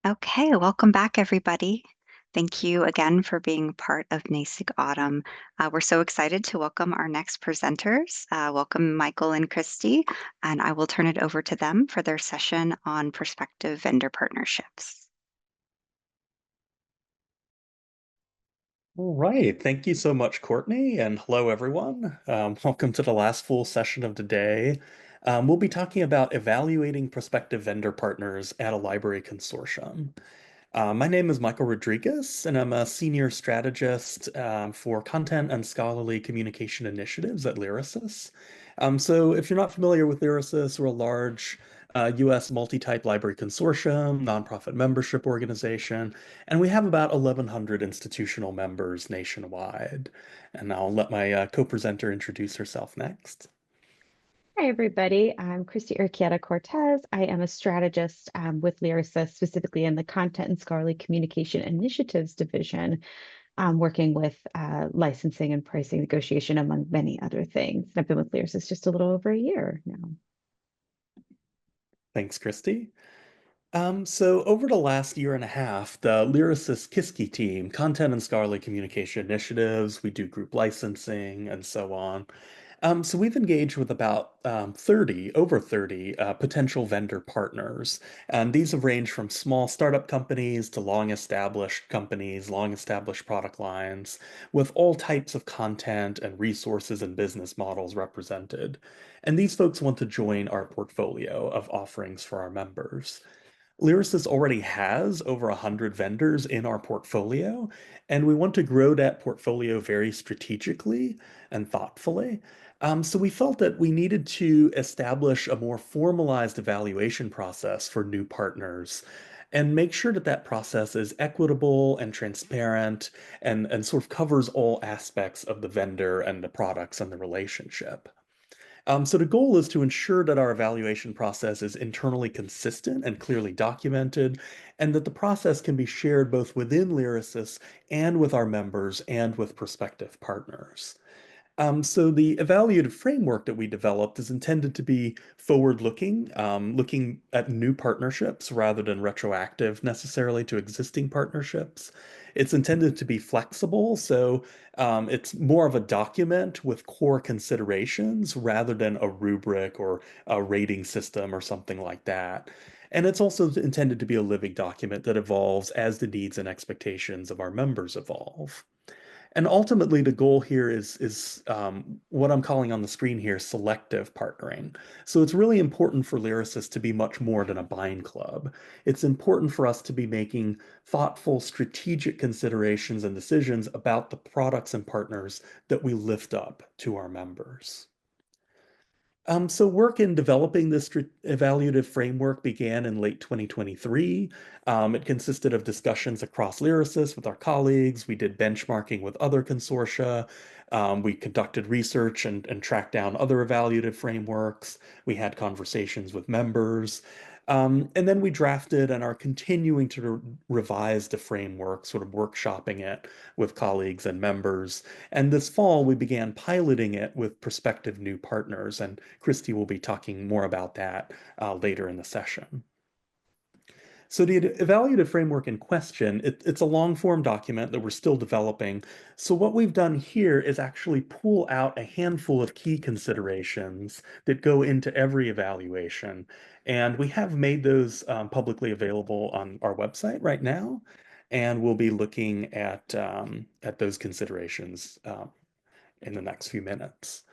Okay, welcome back, everybody. Thank you again for being part of NASIG Autumn. We're so excited to welcome our next presenters. Welcome, Michael and Christy, and I will turn it over to them for their session on prospective vendor partnerships. All right. Thank you so much, Courtney, and hello, everyone. Welcome to the last full session of the day. We'll be talking about evaluating prospective vendor partners at a library consortium. My name is Michael Rodriguez, and I'm a senior strategist for content and scholarly communication initiatives at Lyrasis. So if you're not familiar with Lyrasis, we're a large US multi-type library consortium, nonprofit membership organization, and we have about 1,100 institutional members nationwide. And I'll let my co-presenter introduce herself next. Hi, everybody. I'm Christy Urquieta Cortez. I am a strategist with Lyrasis, specifically in the Content and Scholarly Communication Initiatives Division, working with licensing and pricing negotiation, among many other things. And I've been with Lyrasis just a little over a year now. Thanks, Christy. So over the last year and a half, the Lyrasis Kiski team, content and scholarly communication initiatives, we do group licensing and so on. So we've engaged with about over 30 potential vendor partners. And these have ranged from small startup companies to long-established companies, long-established product lines, with all types of content and resources and business models represented. And these folks want to join our portfolio of offerings for our members. Lyrasis already has over 100 vendors in our portfolio, and we want to grow that portfolio very strategically and thoughtfully. So we felt that we needed to establish a more formalized evaluation process for new partners and make sure that that process is equitable and transparent and sort of covers all aspects of the vendor and the products and the relationship. So the goal is to ensure that our evaluation process is internally consistent and clearly documented, and that the process can be shared both within Lyrasis and with our members and with prospective partners. So the evaluative framework that we developed is intended to be forward-looking, looking at new partnerships rather than retroactive necessarily to existing partnerships. It's intended to be flexible, so it's more of a document with core considerations rather than a rubric or a rating system or something like that. And it's also intended to be a living document that evolves as the needs and expectations of our members evolve. And ultimately, the goal here is what I'm calling on the screen here selective partnering. So it's really important for Lyrasis to be much more than a bind club. It's important for us to be making thoughtful, strategic considerations and decisions about the products and partners that we lift up to our members. So work in developing this evaluative framework began in late 2023. It consisted of discussions across Lyrasis with our colleagues. We did benchmarking with other consortia. We conducted research and tracked down other evaluative frameworks. We had conversations with members. And then we drafted and are continuing to revise the framework, sort of workshopping it with colleagues and members. And this fall, we began piloting it with prospective new partners, and Christy will be talking more about that later in the session. So the evaluative framework in question, it's a long form document that we're still developing. So what we've done here is actually pull out a handful of key considerations that go into every evaluation. And we have made those publicly available on our website right now. And we'll be looking at those considerations in the next few minutes.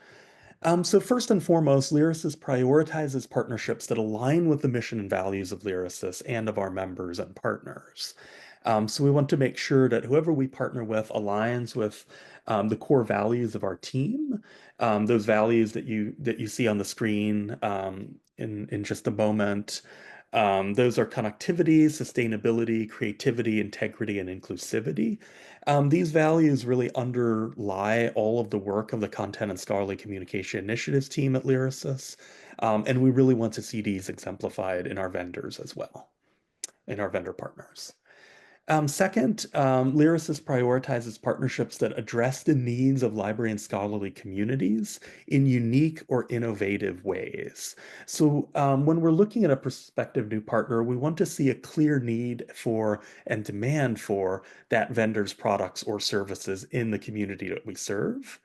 So first and foremost, Lyrasis prioritizes partnerships that align with the mission and values of Lyrasis and of our members and partners. So we want to make sure that whoever we partner with aligns with the core values of our team, those values that you see on the screen in just a moment. Those are connectivity, sustainability, creativity, integrity, and inclusivity. These values really underlie all of the work of the Content and Scholarly Communication Initiatives team at Lyrasis, and we really want to see these exemplified in our vendors as well, in our vendor partners. Second, Lyrasis prioritizes partnerships that address the needs of library and scholarly communities in unique or innovative ways. So when we're looking at a prospective new partner, we want to see a clear need for and demand for that vendor's products or services in the community that we serve.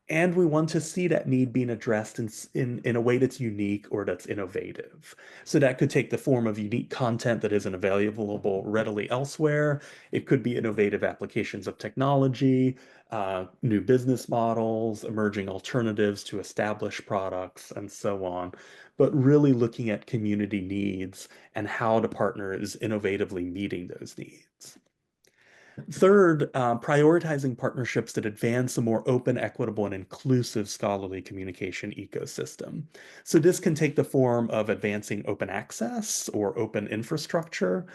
And we want to see that need being addressed in a way that's unique or that's innovative. So that could take the form of unique content that isn't available readily elsewhere. It could be innovative applications of technology, new business models, emerging alternatives to established products, and so on. But really looking at community needs and how the partner is innovatively meeting those needs. Third, prioritizing partnerships that advance a more open, equitable, and inclusive scholarly communication ecosystem. So this can take the form of advancing open access or open infrastructure,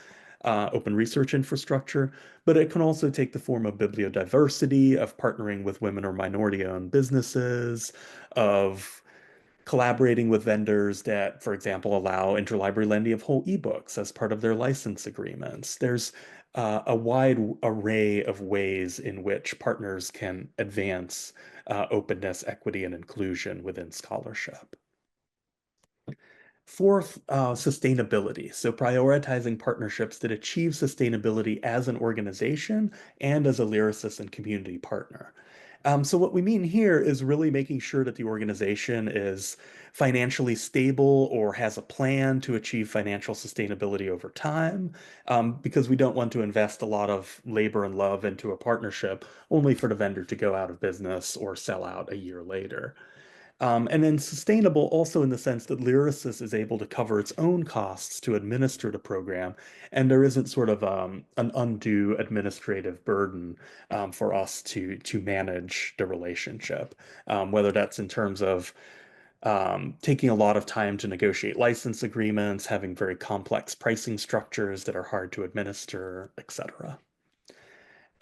open research infrastructure, but it can also take the form of bibliodiversity, of partnering with women or minority-owned businesses, of collaborating with vendors that, for example, allow interlibrary lending of whole ebooks as part of their license agreements. There's a wide array of ways in which partners can advance openness, equity, and inclusion within scholarship. Fourth, sustainability. So prioritizing partnerships that achieve sustainability as an organization and as a lyricist and community partner. So what we mean here is really making sure that the organization is financially stable or has a plan to achieve financial sustainability over time, because we don't want to invest a lot of labor and love into a partnership only for the vendor to go out of business or sell out a year later. And then sustainable also in the sense that Lyrasis is able to cover its own costs to administer the program, and there isn't sort of an undue administrative burden for us to manage the relationship, whether that's in terms of taking a lot of time to negotiate license agreements, having very complex pricing structures that are hard to administer, etc.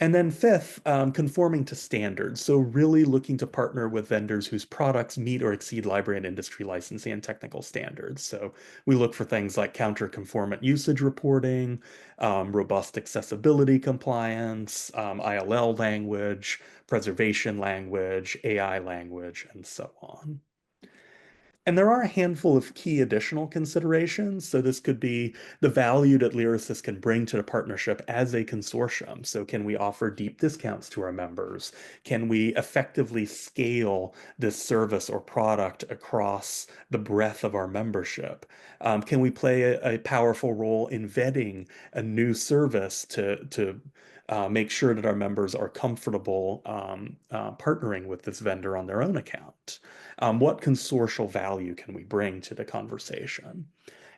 And then fifth, conforming to standards. So really looking to partner with vendors whose products meet or exceed library and industry licensing and technical standards. So we look for things like counter-conformant usage reporting, robust accessibility compliance, ILL language, preservation language, AI language, and so on. And there are a handful of key additional considerations. So this could be the value that Lyrasis can bring to the partnership as a consortium. So can we offer deep discounts to our members? Can we effectively scale this service or product across the breadth of our membership? Can we play a powerful role in vetting a new service to make sure that our members are comfortable partnering with this vendor on their own account? What consortial value can we bring to the conversation?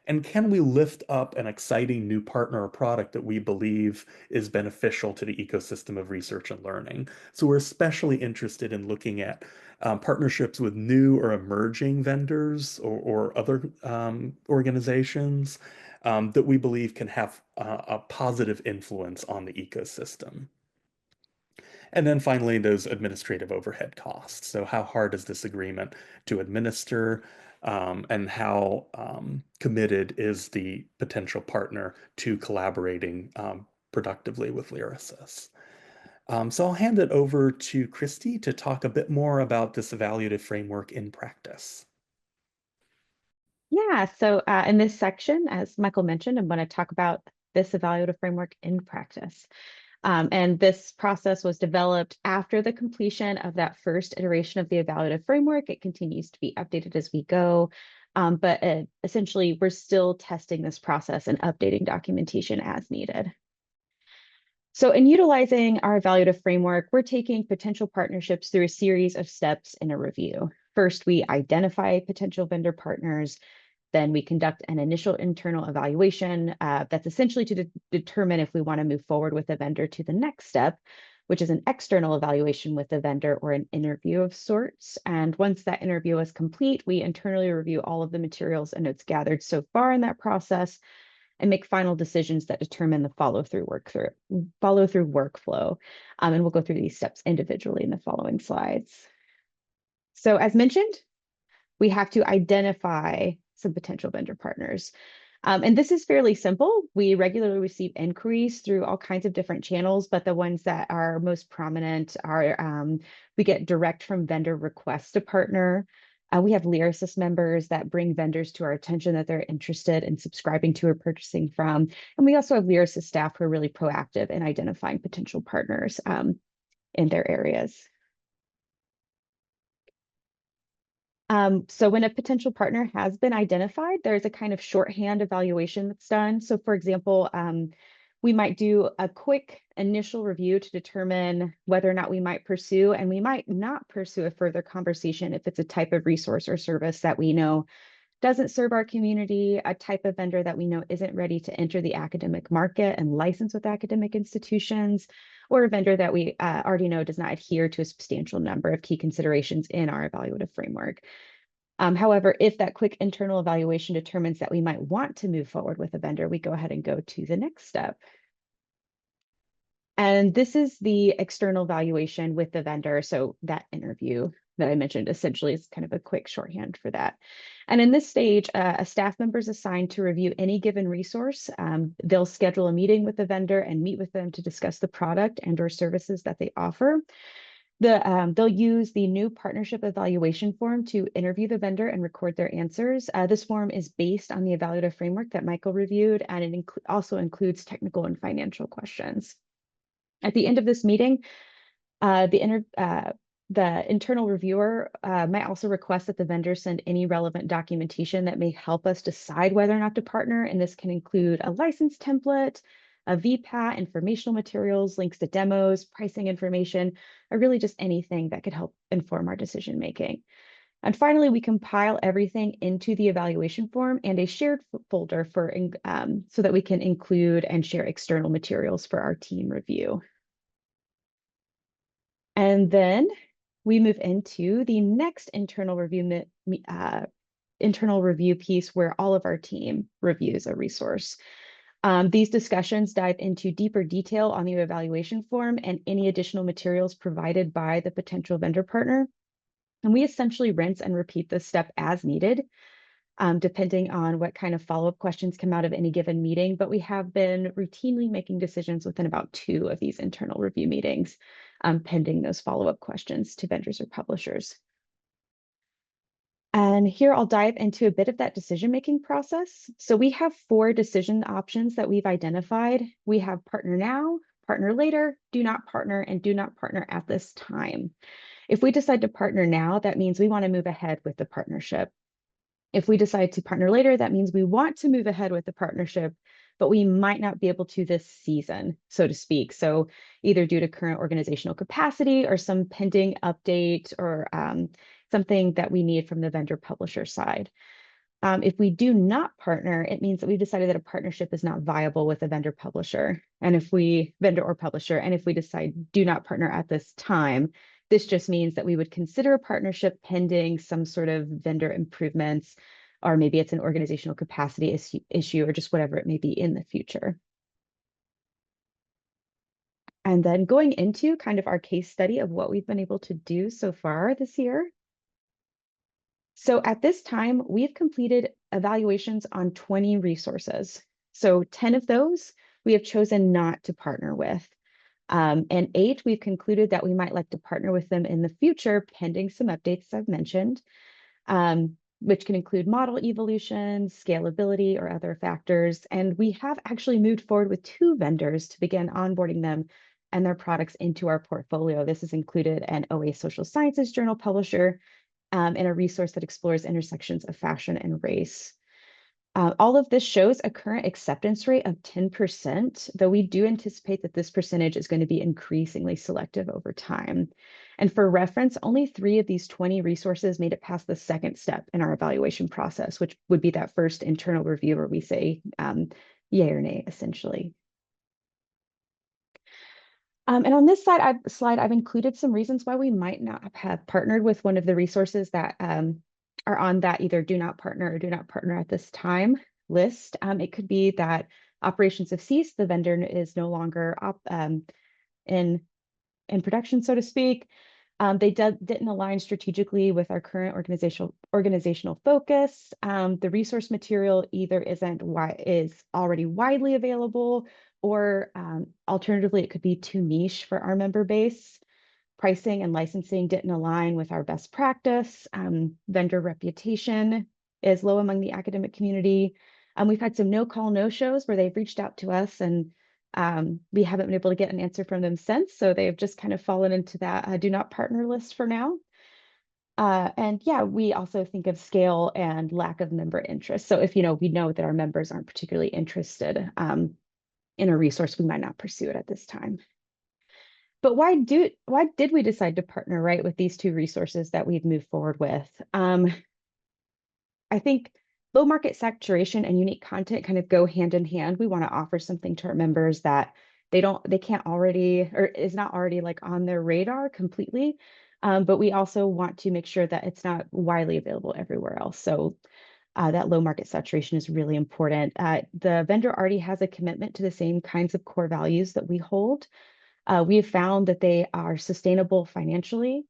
And can we lift up an exciting new partner or product that we believe is beneficial to the ecosystem of research and learning? So we're especially interested in looking at partnerships with new or emerging vendors or other organizations that we believe can have a positive influence on the ecosystem. And then finally, those administrative overhead costs. So how hard is this agreement to administer, and how committed is the potential partner to collaborating productively with Lyrasis? So I'll hand it over to Christy to talk a bit more about this evaluative framework in practice. Yeah, so in this section, as Michael mentioned, I'm going to talk about this evaluative framework in practice. And this process was developed after the completion of that first iteration of the evaluative framework. It continues to be updated as we go, but essentially we're still testing this process and updating documentation as needed. So in utilizing our evaluative framework, we're taking potential partnerships through a series of steps in a review. First, we identify potential vendor partners. Then we conduct an initial internal evaluation that's essentially to determine if we want to move forward with a vendor to the next step, which is an external evaluation with the vendor or an interview of sorts. And once that interview is complete, we internally review all of the materials and notes gathered so far in that process and make final decisions that determine the follow-through workflow. And we'll go through these steps individually in the following slides. So as mentioned, we have to identify some potential vendor partners. And this is fairly simple. We regularly receive inquiries through all kinds of different channels, but the ones that are most prominent are we get direct from vendor requests to partner. We have Lyrasis members that bring vendors to our attention that they're interested in subscribing to or purchasing from. And we also have Lyrasis staff who are really proactive in identifying potential partners in their areas. So when a potential partner has been identified, there's a kind of shorthand evaluation that's done. So for example, we might do a quick initial review to determine whether or not we might pursue, and we might not pursue a further conversation if it's a type of resource or service that we know doesn't serve our community, a type of vendor that we know isn't ready to enter the academic market and license with academic institutions, or a vendor that we already know does not adhere to a substantial number of key considerations in our evaluative framework. However, if that quick internal evaluation determines that we might want to move forward with a vendor, we go ahead and go to the next step. And this is the external evaluation with the vendor. So that interview that I mentioned essentially is kind of a quick shorthand for that. And in this stage, a staff member is assigned to review any given resource. They'll schedule a meeting with the vendor and meet with them to discuss the product and or services that they offer. They'll use the new partnership evaluation form to interview the vendor and record their answers. This form is based on the evaluative framework that Michael reviewed, and it also includes technical and financial questions. At the end of this meeting, the internal reviewer might also request that the vendor send any relevant documentation that may help us decide whether or not to partner. And this can include a license template, a VPAT, informational materials, links to demos, pricing information, or really just anything that could help inform our decision making. And finally, we compile everything into the evaluation form and a shared folder for so that we can include and share external materials for our team review. And then we move into the next internal review piece where all of our team reviews a resource. These discussions dive into deeper detail on the evaluation form and any additional materials provided by the potential vendor partner. And we essentially rinse and repeat this step as needed, depending on what kind of follow-up questions come out of any given meeting. But we have been routinely making decisions within about 2 of these internal review meetings, pending those follow-up questions to vendors or publishers. And here I'll dive into a bit of that decision-making process. So we have 4 decision options that we've identified. We have partner now, partner later, do not partner, and do not partner at this time. If we decide to partner now, that means we want to move ahead with the partnership. If we decide to partner later, that means we want to move ahead with the partnership, but we might not be able to this season, so to speak. So either due to current organizational capacity or some pending update or something that we need from the vendor publisher side. If we do not partner, it means that we've decided that a partnership is not viable with a vendor publisher. And if we decide do not partner at this time, this just means that we would consider a partnership pending some sort of vendor improvements, or maybe it's an organizational capacity issue or just whatever it may be in the future. And then going into kind of our case study of what we've been able to do so far this year. So at this time, we've completed evaluations on 20 resources. So 10 of those we have chosen not to partner with. And 8, we've concluded that we might like to partner with them in the future, pending some updates I've mentioned, which can include model evolution, scalability, or other factors. And we have actually moved forward with 2 vendors to begin onboarding them and their products into our portfolio. This has included an OA Social Sciences journal publisher and a resource that explores intersections of fashion and race. All of this shows a current acceptance rate of 10%, though we do anticipate that this percentage is going to be increasingly selective over time. And for reference, only 3 of these 20 resources made it past the second step in our evaluation process, which would be that first internal review where we say yay or nay, essentially. And on this slide, I've included some reasons why we might not have partnered with one of the resources that are on that either do not partner or do not partner at this time list. It could be that operations have ceased, the vendor is no longer in production, so to speak. They didn't align strategically with our current organizational focus. The resource material either is already widely available, or alternatively, it could be too niche for our member base. Pricing and licensing didn't align with our best practice. Vendor reputation is low among the academic community. We've had some no-call, no-shows where they've reached out to us, and we haven't been able to get an answer from them since. So they've just kind of fallen into that do not partner list for now. And yeah, we also think of scale and lack of member interest. So if we know that our members aren't particularly interested in a resource, we might not pursue it at this time. But why did we decide to partner right with these two resources that we've moved forward with? I think low market saturation and unique content kind of go hand in hand. We want to offer something to our members that they can't already, or is not already like on their radar completely. But we also want to make sure that it's not widely available everywhere else. So that low market saturation is really important. The vendor already has a commitment to the same kinds of core values that we hold. We have found that they are sustainable financially.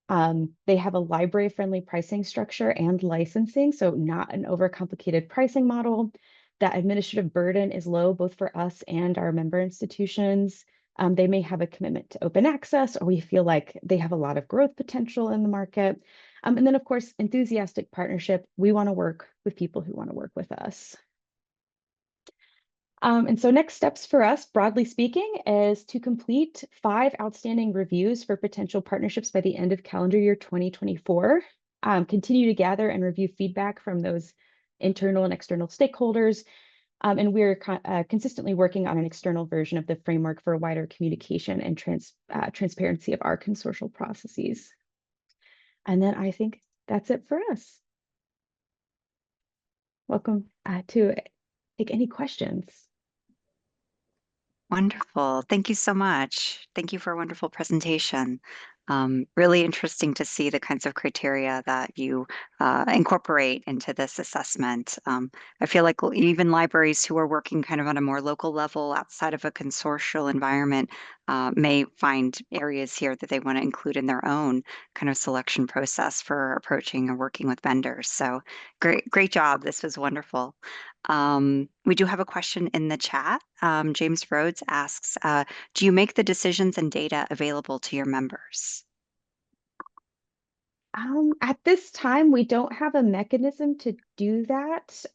They have a library-friendly pricing structure and licensing, so not an overcomplicated pricing model. That administrative burden is low, both for us and our member institutions. They may have a commitment to open access, or we feel like they have a lot of growth potential in the market. And then, of course, enthusiastic partnership. We want to work with people who want to work with us. And so next steps for us, broadly speaking, is to complete 5 outstanding reviews for potential partnerships by the end of calendar year 2024. Continue to gather and review feedback from those internal and external stakeholders. And we're consistently working on an external version of the framework for wider communication and transparency of our consortial processes. And then I think that's it for us. Welcome to take any questions. Wonderful. Thank you so much. Thank you for a wonderful presentation. Really interesting to see the kinds of criteria that you incorporate into this assessment. I feel like even libraries who are working kind of on a more local level outside of a consortial environment may find areas here that they want to include in their own kind of selection process for approaching or working with vendors. So great job. This was wonderful. We do have a question in the chat. James Rhodes asks, do you make the decisions and data available to your members? At this time, we don't have a mechanism to do that.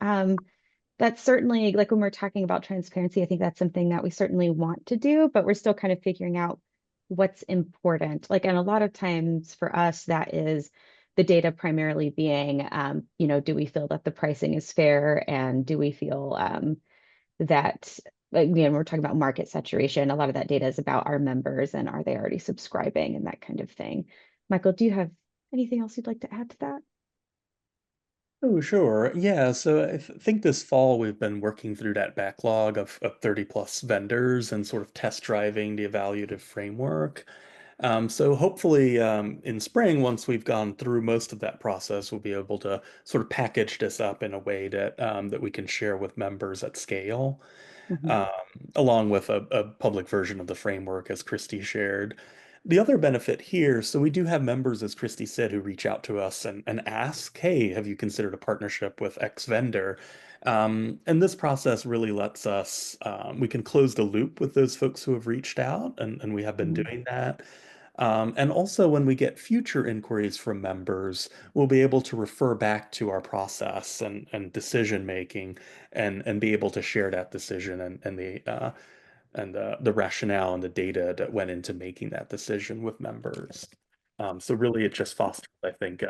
That's certainly, like when we're talking about transparency, I think that's something that we certainly want to do, but we're still kind of figuring out what's important. Like, and a lot of times for us, that is the data primarily being, do we feel that the pricing is fair, and do we feel that, like, we're talking about market saturation. A lot of that data is about our members and are they already subscribing and that kind of thing. Michael, do you have anything else you'd like to add to that? Oh, sure. Yeah, so I think this fall we've been working through that backlog of 30 plus vendors and sort of test driving the evaluative framework. So hopefully in spring, once we've gone through most of that process, we'll be able to sort of package this up in a way that we can share with members at scale, Mhm. um, along with a public version of the framework, as Christy shared. The other benefit here, so we do have members, as Christy said, who reach out to us and ask, hey, have you considered a partnership with X vendor? And this process really lets us, we can close the loop with those folks who have reached out, and we have been Mhm. doing that. And also, when we get future inquiries from members, we'll be able to refer back to our process and decision making, and be able to share that decision and the rationale and the data that went into making that decision with members. So really, it just fosters, I think,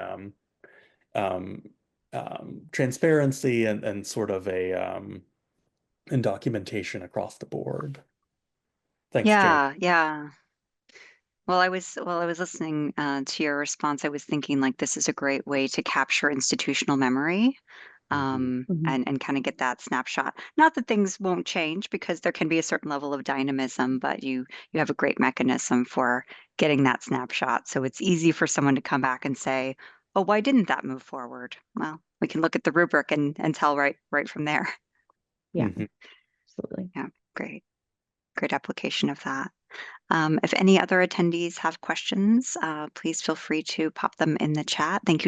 um, transparency and sort of and documentation across the board. Thanks, Jane. Yeah. While I was listening to your response, I was thinking like this is a great way to capture institutional memory, Mhm. Mhm. and kind of get that snapshot. Not that things won't change because there can be a certain level of dynamism, but you have a great mechanism for getting that snapshot. So it's easy for someone to come back and say, "Oh, why didn't that move forward?" Well, we can look at the rubric and tell right from there. Yeah, Mhm. absolutely. Yeah, great application of that. If any other attendees have questions, please feel free to pop them in the chat. Thank you